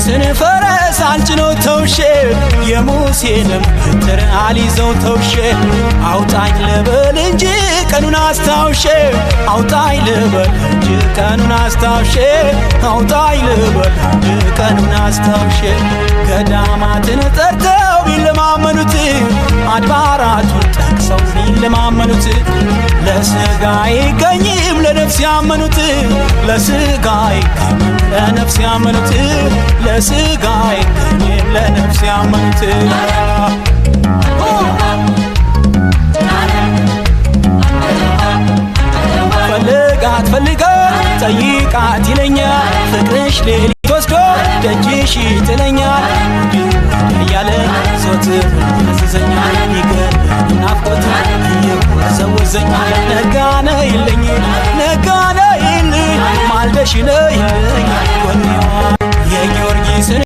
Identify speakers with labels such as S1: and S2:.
S1: የጊዮርጊስን ፈረስ አልጭነው ተውሼ የሙሴንም በትር አልይዘው ተውሼ አውጣኝ ልበል እንጂ ቀኑን አስታውሼ አውጣኝ ልበል እንጂ ቀኑን አስታውሼ አውጣኝ ልበል እንጂ ቀኑን አስታውሼ ገዳማትን ጠርተው ቢለማመኑት አድባራቱን ጠቅሰው ቢለማመኑት ለሥጋ አይገኝም ለነፍስ ያመኑት ለሥጋ አይገኝም ለነፍስ ያመኑት ለሥጋ አይገኝም ለነፍስ ያመኑት ፈልጋት ፈልጋት ጠይቃት ይለኛል ፍቅርሽ ሌሊት ወስዶ ደጅሽ ይጥለኛል እያለ ዞትር ያዘዘኛል ይገር ናፍቆት እየወዘወዘኛል ነጋ ነይልኝ ነጋ ነይልኝ ማልደሽ ነይልኝ